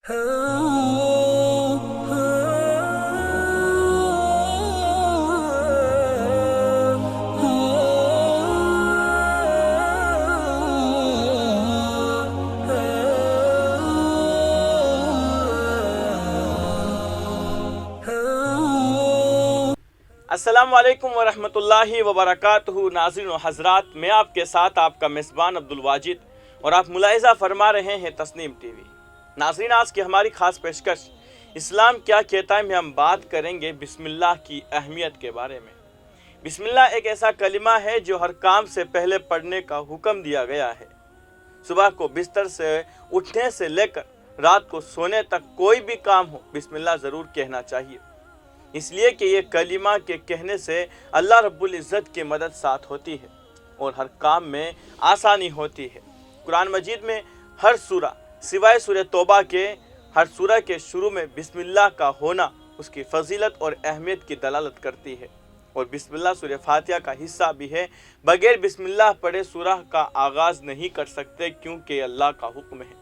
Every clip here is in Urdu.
السلام علیکم ورحمۃ اللہ وبرکاتہ۔ ناظرین و حضرات، میں آپ کے ساتھ آپ کا میزبان عبدالواجد اور آپ ملاحظہ فرما رہے ہیں تسنیم ٹی وی۔ ناظرین، آج کی ہماری خاص پیشکش اسلام کیا کہتا ہے میں ہم بات کریں گے بسم اللہ کی اہمیت کے بارے میں۔ بسم اللہ ایک ایسا کلمہ ہے جو ہر کام سے پہلے پڑھنے کا حکم دیا گیا ہے۔ صبح کو بستر سے اٹھنے سے لے کر رات کو سونے تک کوئی بھی کام ہو، بسم اللہ ضرور کہنا چاہیے، اس لیے کہ یہ کلمہ کے کہنے سے اللہ رب العزت کی مدد ساتھ ہوتی ہے اور ہر کام میں آسانی ہوتی ہے۔ قرآن مجید میں ہر سورہ سوائے سورہ توبہ کے ہر سورہ کے شروع میں بسم اللہ کا ہونا اس کی فضیلت اور اہمیت کی دلالت کرتی ہے، اور بسم اللہ سورہ فاتحہ کا حصہ بھی ہے۔ بغیر بسم اللہ پڑھے سورہ کا آغاز نہیں کر سکتے، کیونکہ یہ اللہ کا حکم ہے۔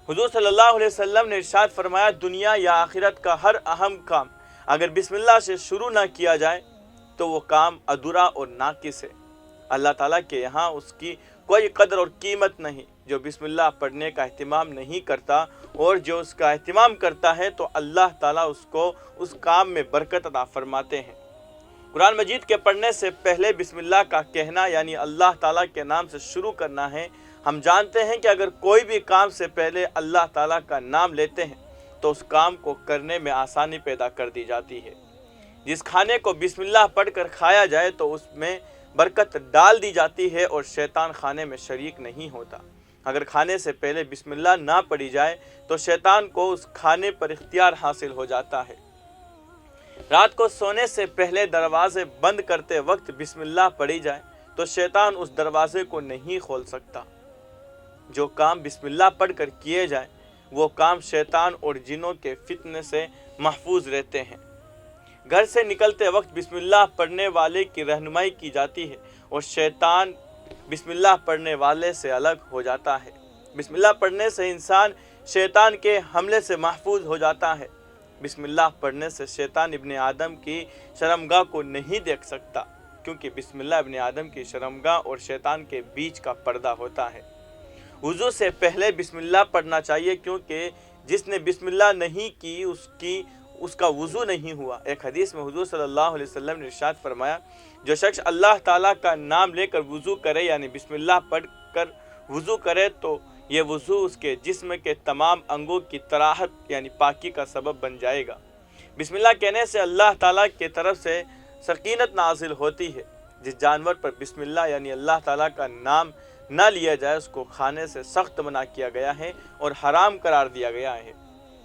حضور صلی اللہ علیہ وسلم نے ارشاد فرمایا، دنیا یا آخرت کا ہر اہم کام اگر بسم اللہ سے شروع نہ کیا جائے تو وہ کام ادھورا اور ناقص ہے۔ اللہ تعالیٰ کے یہاں اس کی کوئی قدر اور قیمت نہیں جو بسم اللہ پڑھنے کا اہتمام نہیں کرتا، اور جو اس کا اہتمام کرتا ہے تو اللہ تعالیٰ اس کو اس کام میں برکت عطا فرماتے ہیں۔ قرآن مجید کے پڑھنے سے پہلے بسم اللہ کا کہنا یعنی اللہ تعالیٰ کے نام سے شروع کرنا ہے۔ ہم جانتے ہیں کہ اگر کوئی بھی کام سے پہلے اللہ تعالیٰ کا نام لیتے ہیں تو اس کام کو کرنے میں آسانی پیدا کر دی جاتی ہے۔ جس کھانے کو بسم اللہ پڑھ کر کھایا جائے تو اس میں برکت ڈال دی جاتی ہے اور شیطان کھانے میں شریک نہیں ہوتا۔ اگر کھانے سے پہلے بسم اللہ نہ پڑھی جائے تو شیطان کو اس کھانے پر اختیار حاصل ہو جاتا ہے۔ رات کو سونے سے پہلے دروازے بند کرتے وقت بسم اللہ پڑھی جائے تو شیطان اس دروازے کو نہیں کھول سکتا۔ جو کام بسم اللہ پڑھ کر کیے جائیں وہ کام شیطان اور جنوں کے فتنے سے محفوظ رہتے ہیں۔ گھر سے نکلتے وقت بسم اللہ پڑھنے والے کی رہنمائی کی جاتی ہے اور شیطان بسم اللہ پڑھنے والے سے الگ ہو جاتا ہے۔ بسم اللہ پڑھنے سے انسان شیطان کے حملے سے محفوظ ہو جاتا ہے۔ بسم اللہ پڑھنے سے شیطان ابن آدم کی شرمگاہ کو نہیں دیکھ سکتا، کیونکہ بسم اللہ ابن آدم کی شرمگاہ اور شیطان کے بیچ کا پردہ ہوتا ہے۔ وضو سے پہلے بسم اللہ پڑھنا چاہیے، کیونکہ جس نے بسم اللہ نہیں کی اس کا وضو نہیں ہوا۔ ایک حدیث میں حضور صلی اللہ علیہ وسلم نے ارشاد فرمایا، جو شخص اللہ تعالیٰ کا نام لے کر وضو کرے یعنی بسم اللہ پڑھ کر وضو کرے تو یہ وضو اس کے جسم کے تمام انگوں کی طراحت یعنی پاکی کا سبب بن جائے گا۔ بسم اللہ کہنے سے اللہ تعالیٰ کی طرف سے سکینت نازل ہوتی ہے۔ جس جانور پر بسم اللہ یعنی اللہ تعالیٰ کا نام نہ لیا جائے اس کو کھانے سے سخت منع کیا گیا ہے اور حرام قرار دیا گیا ہے۔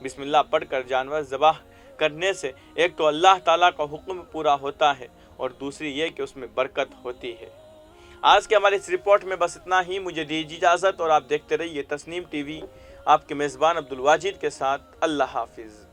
بسم اللہ پڑھ کر جانور ذبح کرنے سے ایک تو اللہ تعالیٰ کا حکم پورا ہوتا ہے اور دوسری یہ کہ اس میں برکت ہوتی ہے۔ آج کے ہماری اس رپورٹ میں بس اتنا ہی۔ مجھے دیجیے اجازت اور آپ دیکھتے رہیے تسنیم ٹی وی، آپ کے میزبان عبدالواجد کے ساتھ۔ اللہ حافظ۔